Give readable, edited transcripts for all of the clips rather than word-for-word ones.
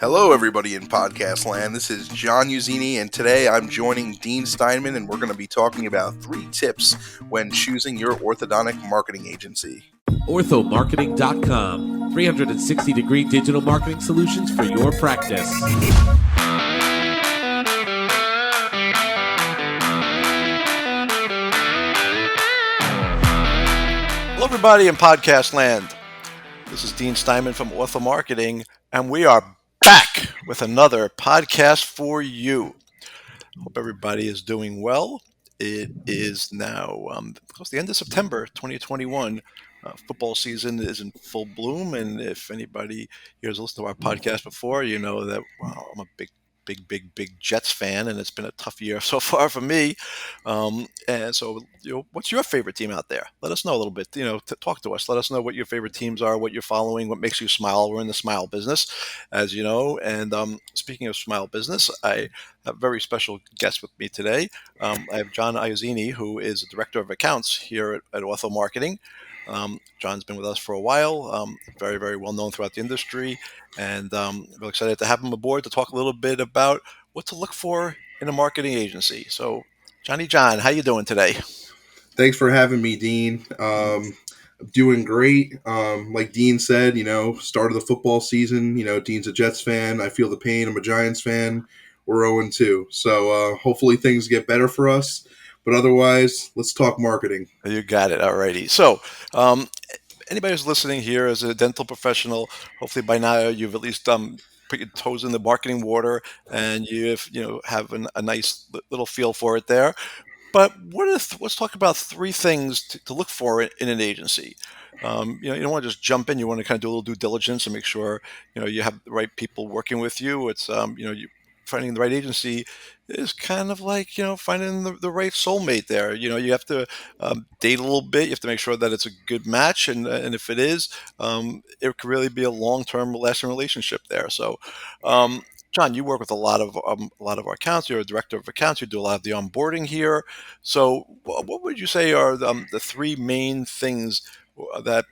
Hello, everybody in podcast land. This is John Iuzzini, and today I'm joining Dean Steinman, and we're going to be talking about 3 tips when choosing your orthodontic marketing agency. OrthoMarketing.com, 360-degree digital marketing solutions for your practice. Hello, everybody in podcast land. This is Dean Steinman from Ortho Marketing, and we are back with another podcast for you. Hope everybody is doing well. It is now close to the end of September 2021. Football season is in full bloom, and if anybody here has listened to our podcast before, you know that I'm a big Jets fan, and it's been a tough year so far for me. And so, what's your favorite team out there? Let us know a little bit. Talk to us. Let us know what your favorite teams are, what you're following, what makes you smile. We're in the smile business, as you know. And speaking of smile business, I have a very special guest with me today. I have John Iuzzini, who is Director of Accounts here at Ortho Marketing. John's been with us for a while, very, very well known throughout the industry, and we're excited to have him aboard to talk a little bit about what to look for in a marketing agency. So, John, how you doing today? Thanks for having me, Dean. Doing great. Like Dean said, start of the football season. Dean's a Jets fan. I feel the pain. I'm a Giants fan. We're 0-2. So hopefully things get better for us. But otherwise, let's talk marketing. You got it. Alrighty. So, anybody who's listening here as a dental professional, hopefully by now you've at least put your toes in the marketing water, and have a nice little feel for it there. But let's talk about 3 things to look for in an agency. You don't want to just jump in. You want to kind of do a little due diligence and make sure you have the right people working with you. It's finding the right agency is kind of like finding the right soulmate there. You have to date a little bit. You have to make sure that it's a good match, and if it is, it could really be a long-term lasting relationship there. So. John, you work with a lot of our accounts. You're a director of accounts. You do a lot of the onboarding here. So, what would you say are the 3 main things that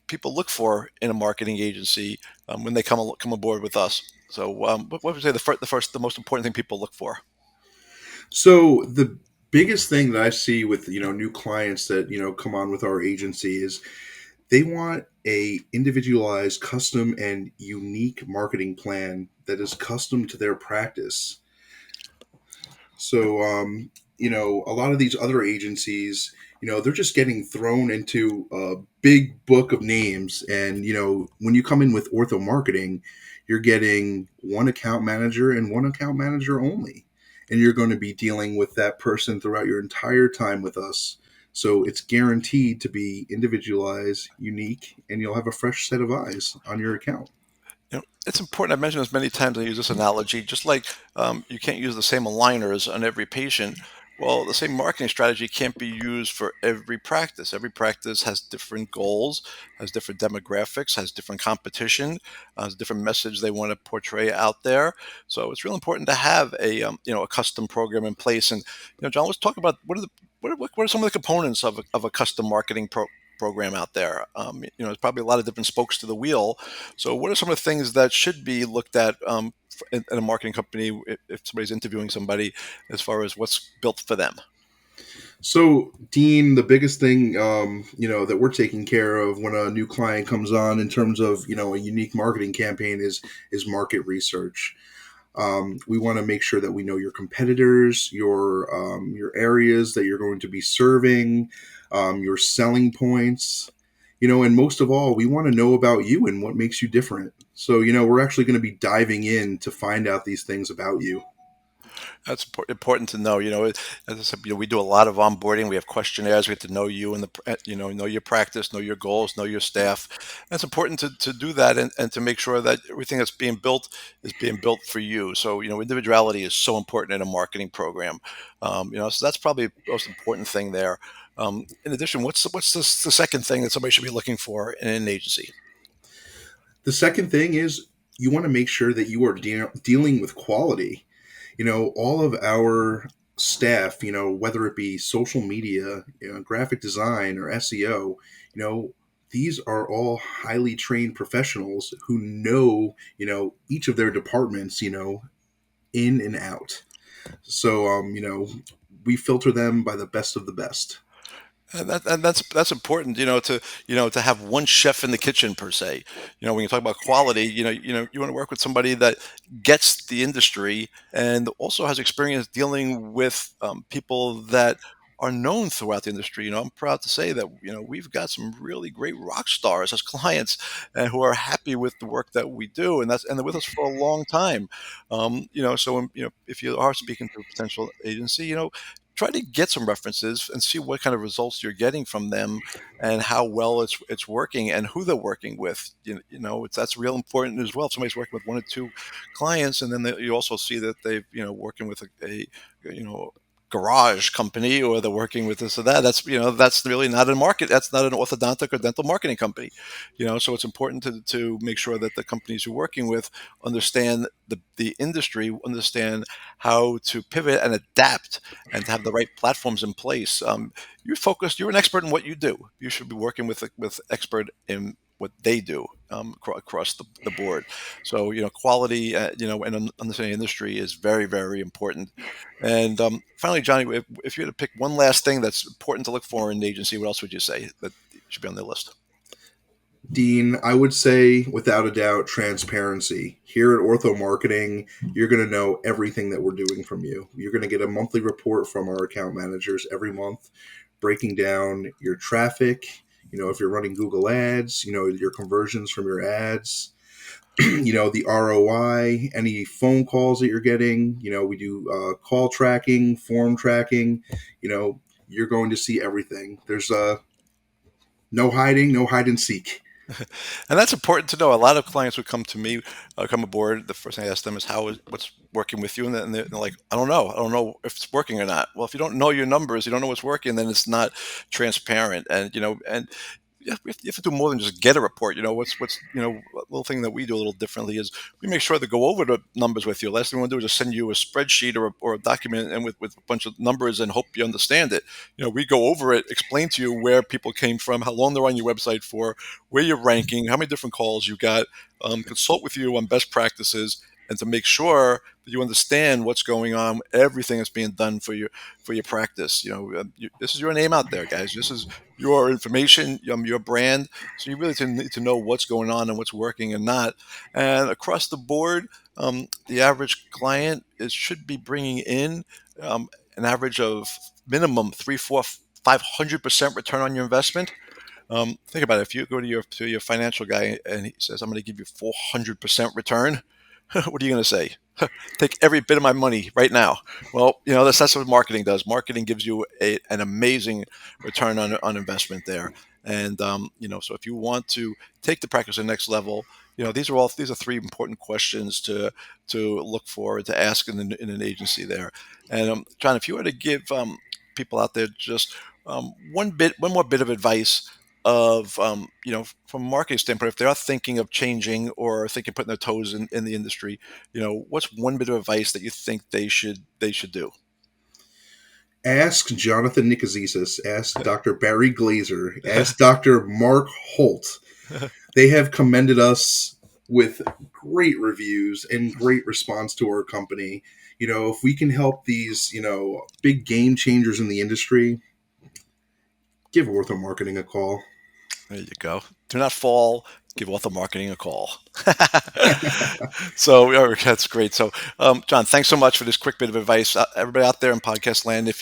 people look for in a marketing agency when they come aboard with us? So, what would you say the most important thing people look for? So the biggest thing that I see with new clients that come on with our agency is they want a individualized, custom, and unique marketing plan that is custom to their practice. So, a lot of these other agencies, they're just getting thrown into a big book of names. And, when you come in with Ortho Marketing, you're getting one account manager and one account manager only. And you're going to be dealing with that person throughout your entire time with us. So it's guaranteed to be individualized, unique, and you'll have a fresh set of eyes on your account. It's important. I've mentioned this many times. I use this analogy, just like you can't use the same aligners on every patient. Well, the same marketing strategy can't be used for every practice. Every practice has different goals, has different demographics, has different competition, has different message they want to portray out there. So it's really important to have a custom program in place. And John, let's talk about what are some of the components of a custom marketing program out there. There's probably a lot of different spokes to the wheel. So what are some of the things that should be looked at in a marketing company if somebody's interviewing somebody as far as what's built for them? So, Dean, the biggest thing, that we're taking care of when a new client comes on in terms of, a unique marketing campaign is market research. We want to make sure that we know your competitors, your areas that you're going to be serving, your selling points, and most of all, we want to know about you and what makes you different. So, we're actually going to be diving in to find out these things about you. That's important to know. As I said, we do a lot of onboarding. We have questionnaires. We have to know you and know your practice, know your goals, know your staff. And it's important to do that and to make sure that everything that's being built is being built for you. So, individuality is so important in a marketing program. So that's probably the most important thing there. In addition, what's the second thing that somebody should be looking for in an agency? The second thing is you want to make sure that you are dealing with quality. All of our staff, whether it be social media, graphic design or SEO, these are all highly trained professionals who know, each of their departments, in and out. So, we filter them by the best of the best. And that's important, to have one chef in the kitchen per se. When you talk about quality, you want to work with somebody that gets the industry and also has experience dealing with people that are known throughout the industry. I'm proud to say that we've got some really great rock stars as clients and who are happy with the work that we do, and they're with us for a long time. If you are speaking to a potential agency, try to get some references and see what kind of results you're getting from them and how well it's working and who they're working with. That's real important as well. If somebody's working with one or two clients, and then you also see that they've working with a you know garage company, or they're working with this or that. That's really not a market. That's not an orthodontic or dental marketing company. So it's important to make sure that the companies you're working with understand the industry, understand how to pivot and adapt, and to have the right platforms in place. You're an expert in what you do. You should be working with expert in what they do, across the board. So quality, and understanding industry is very, very important. And finally, Johnny, if you had to pick one last thing that's important to look for in an agency, what else would you say that should be on the list? Dean, I would say without a doubt, transparency. Here at Ortho Marketing, you're going to know everything that we're doing from you. You're going to get a monthly report from our account managers every month, breaking down your traffic. If you're running Google ads, your conversions from your ads, the ROI, any phone calls that you're getting. We do call tracking, form tracking. You're going to see everything. There's no hiding, no hide and seek. And that's important to know. A lot of clients would come to me, come aboard. The first thing I ask them is what's working with you, and they're like, I don't know. I don't know if it's working or not. Well, if you don't know your numbers, you don't know what's working, then it's not transparent. And you have to do more than just get a report. A little thing that we do a little differently is we make sure to go over the numbers with you. Last thing we want to do is just send you a spreadsheet or a document and with a bunch of numbers and hope you understand it. We go over it, explain to you where people came from, how long they're on your website for, where you're ranking, how many different calls you got, consult with you on best practices, and to make sure that you understand what's going on, everything that's being done for your practice. This is your name out there, guys. This is your information, your brand. So you really need to know what's going on and what's working and not. And across the board, the average client should be bringing in an average of minimum 3, 4, 500% return on your investment. Think about it. If you go to your financial guy and he says, "I'm going to give you 400% return," what are you going to say? Take every bit of my money right now. Well, that's what marketing does. Marketing gives you an amazing return on investment there. And so if you want to take the practice to the next level, these are three important questions to look for, to ask in an agency there. And John, if you were to give people out there just one more bit of advice of from a marketing standpoint, if they are thinking of changing or thinking of putting their toes in the industry, what's one bit of advice that you think they should do? Ask Jonathan Nicozisis, ask Dr. Barry Glazer, ask Dr. Mark Holt. They have commended us with great reviews and great response to our company. If we can help these, big game changers in the industry, give Ortho Marketing a call. There you go. Do not fall. Give Ortho Marketing a call. So that's great. So, John, thanks so much for this quick bit of advice. Everybody out there in podcast land, if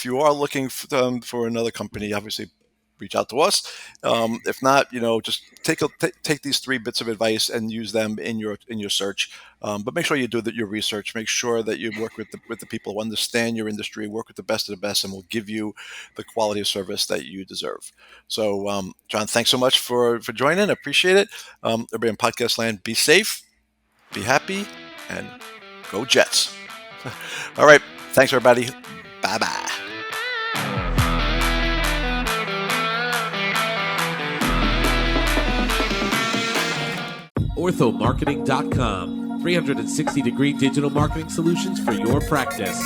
you are looking for another company, obviously reach out to us. If not, just take these three bits of advice and use them in your search. But make sure you do your research. Make sure that you work with the people who understand your industry, work with the best of the best, and will give you the quality of service that you deserve. So, John, thanks so much for joining. I appreciate it. Everybody in podcast land, be safe, be happy, and go Jets. All right. Thanks, everybody. Bye-bye. orthomarketing.com. 360-degree digital marketing solutions for your practice.